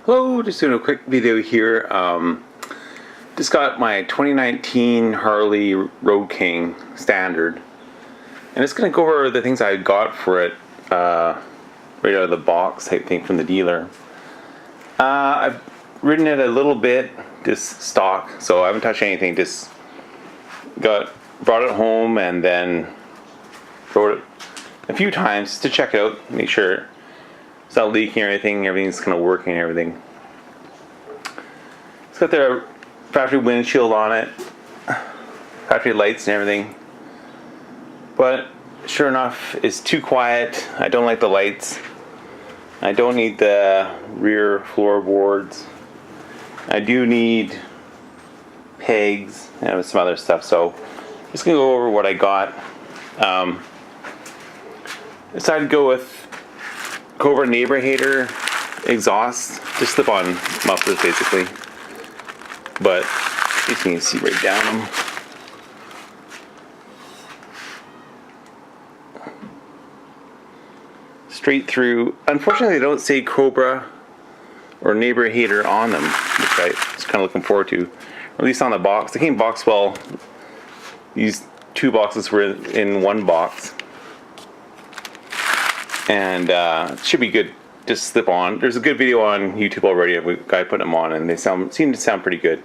Hello, just doing a quick video here. Just got my 2019 Harley Road King Standard, and it's going to go over the things I got for it right out of the box type thing from the dealer. I've ridden it a little bit, just stock, so I haven't touched anything. Just brought it home and then rode it a few times to check it out, make sure it's not leaking or anything, everything's kind of working and everything. It's got their factory windshield on it, factory lights and everything, but sure enough it's too quiet. I don't like the lights. I don't need the rear floorboards. I do need pegs and some other stuff, so I'm just gonna go over what I got. Decided to go with Cobra Neighbor Hater exhaust, just slip-on mufflers basically, but you can see right down them. Straight through. Unfortunately, they don't say Cobra or Neighbor Hater on them, which I was kind of looking forward to. Or at least on the box. They came box well. These two boxes were in one box. And it should be good to slip on. There's a good video on YouTube already of a guy putting them on, and they seem to sound pretty good.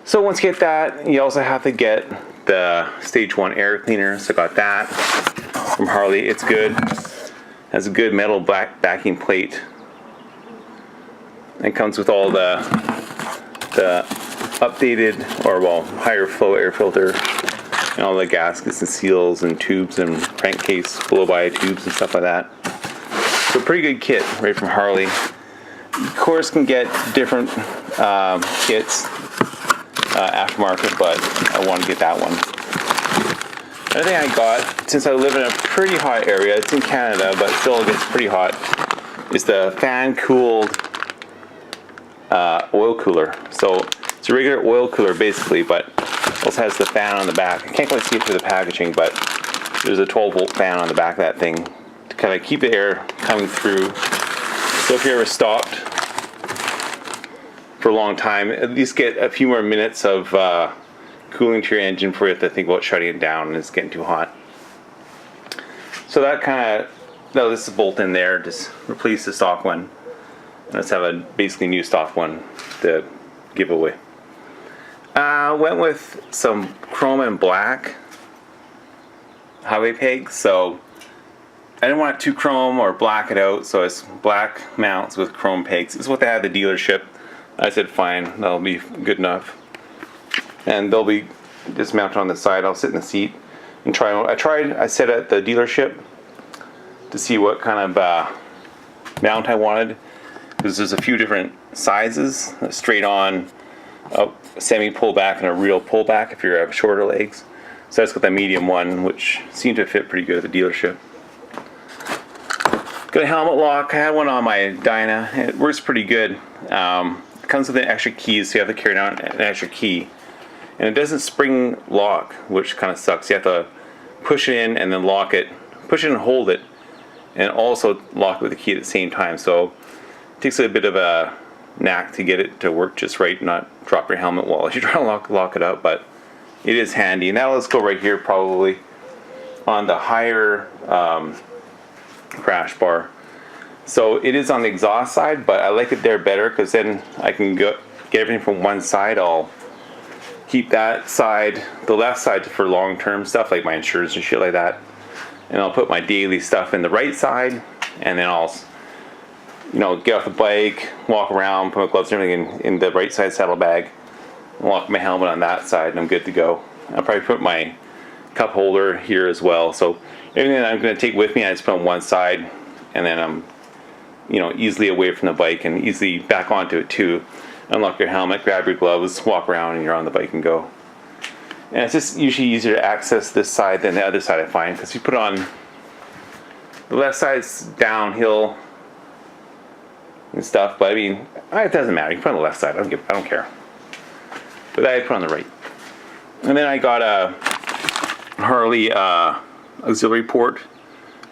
So once you get that, you also have to get the Stage 1 air cleaner. So I got that from Harley. It's good. Has a good metal black backing plate. It comes with all the updated, or well, higher flow air filter, and all the gaskets and seals and tubes and crankcase blow-by tubes and stuff like that. So pretty good kit right from Harley. Of course, can get different kits aftermarket, but I want to get that one. Another thing I got, since I live in a pretty hot area, it's in Canada, but still it gets pretty hot, is the fan-cooled oil cooler. So it's a regular oil cooler basically, but also has the fan on the back. I can't quite see it through the packaging, but there's a 12-volt fan on the back of that thing to kind of keep the air coming through. So if you're ever stopped for a long time, at least get a few more minutes of cooling to your engine before you have to think about shutting it down and it's getting too hot. So that kind of, no, this is a bolt in there, just replace the stock one. Let's have a basically new stock one to give away. Went with some chrome and black highway pegs, so I didn't want it too chrome or black it out, so it's black mounts with chrome pegs. This is what they had at the dealership. I said fine, that'll be good enough. And they'll be just mounted on the side. I'll sit in the seat and try. I set at the dealership to see what kind of mount I wanted, because there's a few different sizes, a straight on, a semi pullback, and a real pullback if you have shorter legs. So that's got the medium one, which seemed to fit pretty good at the dealership. Got a helmet lock. I had one on my Dyna. It works pretty good. It comes with an extra key, so you have to carry down an extra key. And it doesn't spring lock, which kind of sucks. You have to push it in and then lock it. Push it and hold it, and also lock it with the key at the same time. So it takes a bit of a knack to get it to work just right, not drop your helmet while you try to lock it up, but it is handy. Now let's go right here, probably on the higher crash bar. So it is on the exhaust side, but I like it there better because then I can get everything from one side. I'll keep that side, the left side, for long-term stuff like my insurance and shit like that, and I'll put my daily stuff in the right side, and then I'll, get off the bike, walk around, put my gloves and everything in the right side saddlebag, and lock my helmet on that side, and I'm good to go. I'll probably put my cup holder here as well. So everything that I'm going to take with me, I just put on one side, and then I'm, easily away from the bike and easily back onto it too. Unlock your helmet, grab your gloves, walk around, and you're on the bike and go. And it's just usually easier to access this side than the other side, I find, because you put on the left side's downhill and stuff, but I mean, it doesn't matter. You can put on the left side. I don't care. But I put on the right. And then I got a Harley Auxiliary Port,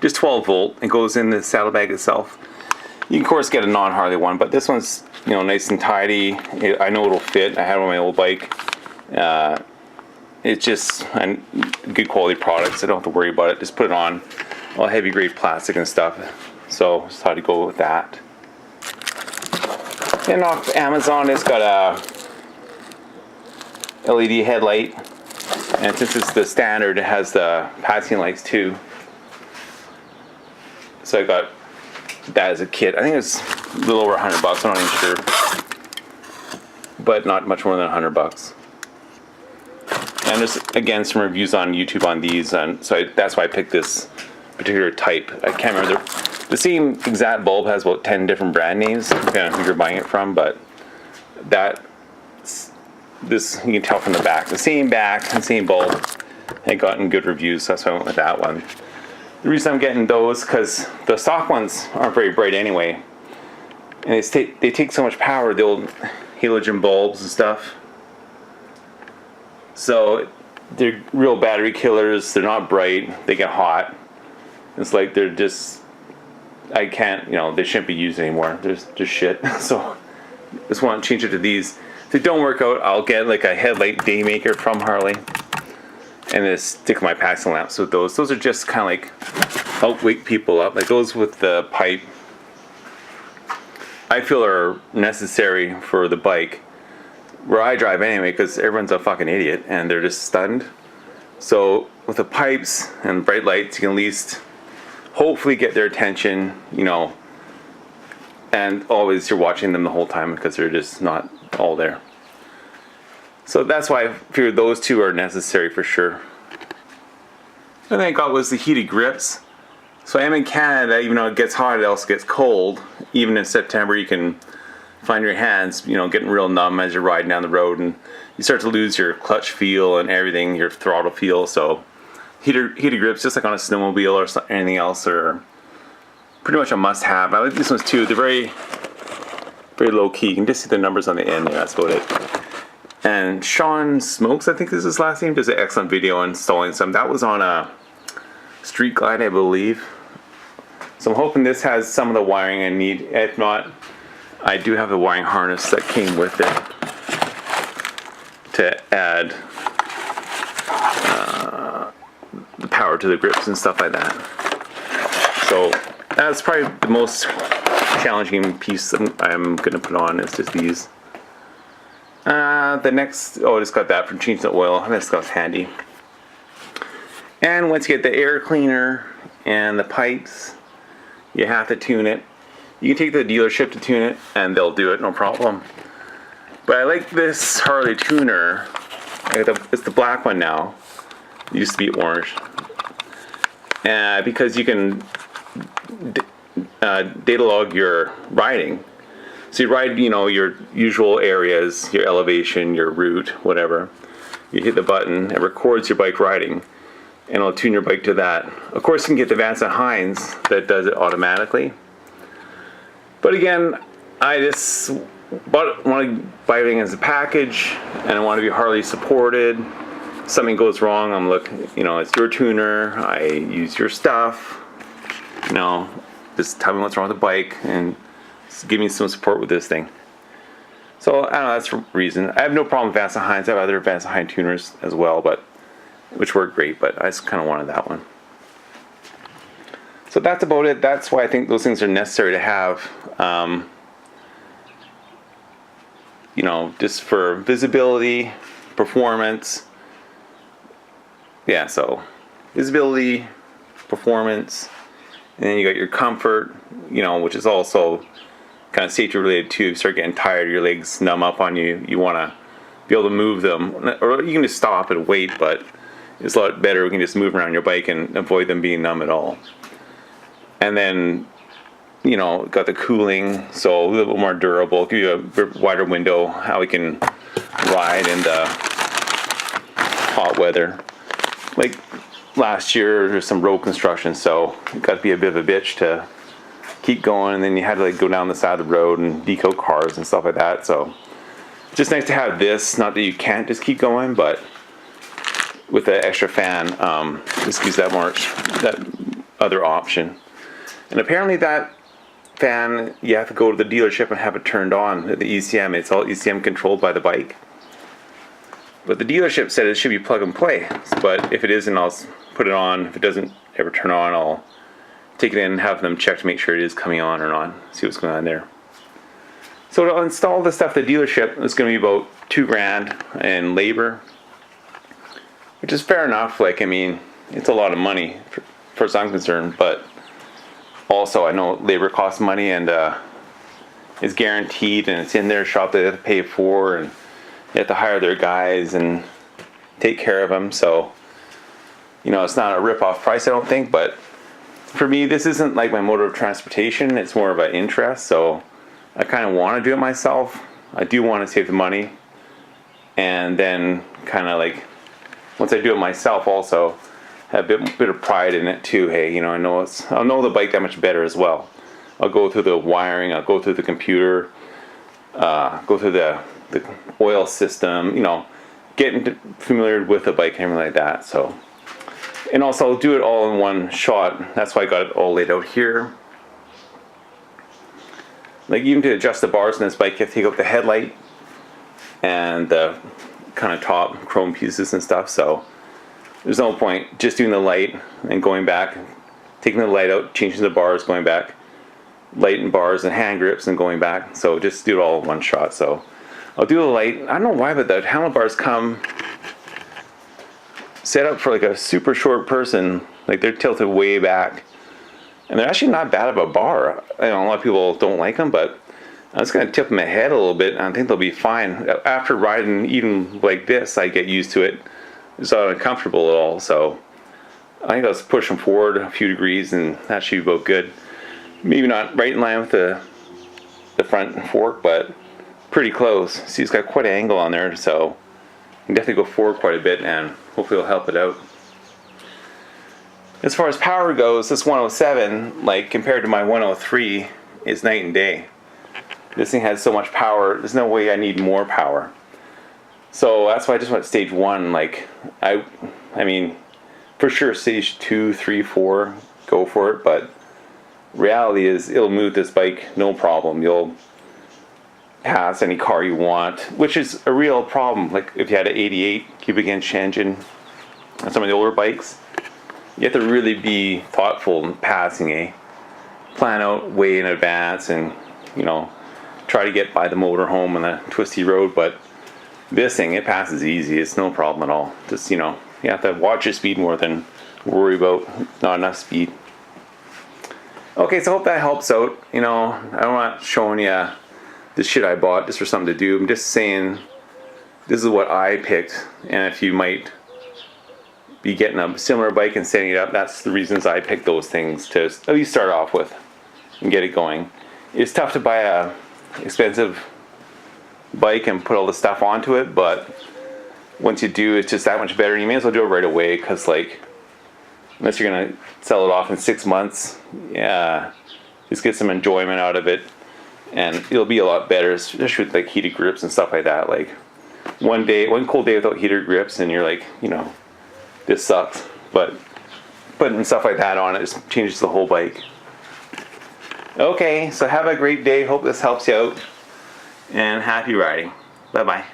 just 12 volt. It goes in the saddlebag itself. You can of course get a non-Harley one, but this one's, you know, nice and tidy. I know it'll fit. I had it on my old bike. It's just a good quality product, so I don't have to worry about it. Just put it on, all heavy grade plastic and stuff. So just how to go with that. And off Amazon, it's got a LED headlight, and since it's the standard, it has the passing lights too. So I got that as a kit. I think it's a little over $100. I'm not even sure, but not much more than $100. And there's again some reviews on YouTube on these, and so that's why I picked this particular type. I can't remember the same exact bulb has about 10 different brand names, depending on who you're buying it from, but this you can tell from the back, the same back and same bulb. I gotten good reviews, so that's why I went with that one. The reason I'm getting those because the stock ones aren't very bright anyway, and they take so much power, the old halogen bulbs and stuff. So they're real battery killers. They're not bright. They get hot. It's like they're just, I can't, you know, they shouldn't be used anymore. They're just shit. So I just want to change it to these. If they don't work out, I'll get like a headlight day maker from Harley and just stick my passing lamps with those. Those are just kind of like help wake people up. Like those with the pipe, I feel are necessary for the bike where I drive anyway, because everyone's a fucking idiot and they're just stunned. So with the pipes and bright lights, you can at least hopefully get their attention, you know, and always you're watching them the whole time because they're just not all there. So that's why I figured those two are necessary for sure. And then I got was the heated grips. So I am in Canada, even though it gets hot, it also gets cold. Even in September, you can find your hands, you know, getting real numb as you're riding down the road, and you start to lose your clutch feel and everything, your throttle feel. So heated grips, just like on a snowmobile or anything else, are pretty much a must-have. I like these ones too. They're very, very low key. You can just see the numbers on the end there. That's about it. And Sean Smokes, I think is his last name, does an excellent video on installing some. That was on a Street Glide, I believe. So I'm hoping this has some of the wiring I need. If not, I do have the wiring harness that came with it to add the power to the grips and stuff like that. So that's probably the most challenging piece I'm going to put on is just these. The next, I just got that from changing the oil. That's handy. And once you get the air cleaner and the pipes, you have to tune it. You can take the dealership to tune it and they'll do it, no problem. But I like this Harley Tuner. It's the black one now. It used to be orange. Because you can data log your riding. So you ride, you know, your usual areas, your elevation, your route, whatever. You hit the button, it records your bike riding, and it'll tune your bike to that. Of course, you can get the Vance & Hines that does it automatically. But again, I just want to buy everything as a package, and I want to be Harley supported. Something goes wrong, I'm looking, you know, it's your tuner, I use your stuff, you know, just tell me what's wrong with the bike, and give me some support with this thing. So I don't know, that's the reason. I have no problem with Vance & Hines. I have other Vance & Hines tuners as well, but which work great, but I just kind of wanted that one. So that's about it. That's why I think those things are necessary to have. You know, just for visibility, performance. Yeah, so visibility, performance, and then you got your comfort, you know, which is also kind of safety related too. If you start getting tired, your legs numb up on you, you want to be able to move them, or you can just stop and wait, but it's a lot better. We can just move around your bike and avoid them being numb at all. And then, you know, got the cooling, so a little bit more durable, give you a wider window how we can ride in the hot weather. Like last year, there's some road construction, so it got to be a bit of a bitch to keep going, and then you had to like go down the side of the road and deco cars and stuff like that. So just nice to have this. Not that you can't just keep going, but with the extra fan, just gives that other option. And apparently that fan, you have to go to the dealership and have it turned on. The ECM, it's all ECM controlled by the bike. But the dealership said it should be plug and play. But if it isn't, I'll put it on. If it doesn't ever turn on, I'll take it in and have them check to make sure it is coming on or not. See what's going on there. So to install the stuff at the dealership, it's going to be about $2,000 in labor, which is fair enough. Like, I mean, it's a lot of money for, far as I'm concerned, but also I know labor costs money, and it's guaranteed, and it's in their shop that they have to pay for, and they have to hire their guys and take care of them. So, you know, it's not a rip-off price, I don't think, but for me, this isn't like my mode of transportation. It's more of an interest, so I kind of want to do it myself. I do want to save the money, and then kind of like, once I do it myself also, have a bit of pride in it too. Hey, you know, I'll know the bike that much better as well. I'll go through the wiring, I'll go through the computer, go through the oil system, you know, getting familiar with the bike and everything like that. So, and also I'll do it all in one shot. That's why I got it all laid out here. Like, even to adjust the bars in this bike, you have to take out the headlight and the kind of top chrome pieces and stuff. So there's no point just doing the light and going back, taking the light out, changing the bars, going back, light and bars and hand grips and going back. So just do it all in one shot. So I'll do the light. I don't know why, but the handlebars come set up for like a super short person. Like, they're tilted way back, and they're actually not bad of a bar. I know a lot of people don't like them, but I'm just going to tip them ahead a little bit, and I think they'll be fine. After riding even like this, I get used to it. It's not uncomfortable at all. So I think I'll just push them forward a few degrees, and that should be about good. Maybe not right in line with the front fork, but pretty close. See, it's got quite an angle on there, so I can definitely go forward quite a bit, and hopefully it'll help it out. As far as power goes, this 107, like compared to my 103, is night and day. This thing has so much power, there's no way I need more power. So that's why I just went stage 1. Like, I mean, for sure stage 2, 3, 4, go for it, but reality is it'll move this bike no problem. You'll pass any car you want, which is a real problem. Like, if you had an 88 cubic inch engine on some of the older bikes, you have to really be thoughtful in passing, plan out way in advance, and, you know, try to get by the motorhome on the twisty road. But this thing, it passes easy. It's no problem at all. Just, you know, you have to watch your speed more than worry about not enough speed. Okay, so I hope that helps out. You know, I'm not showing you the shit I bought just for something to do. I'm just saying this is what I picked, and if you might be getting a similar bike and setting it up, that's the reasons I picked those things, to at least start off with and get it going. It's tough to buy a expensive bike and put all the stuff onto it, but once you do, it's just that much better. You may as well do it right away, because, like, unless you're gonna sell it off in 6 months, yeah, just get some enjoyment out of it, and it'll be a lot better, especially with like heated grips and stuff like that. Like, one cold day without heated grips, and you're like, you know, this sucks. But putting stuff like that on it just changes the whole bike. Okay, so have a great day. Hope this helps you out, and happy riding. Bye bye.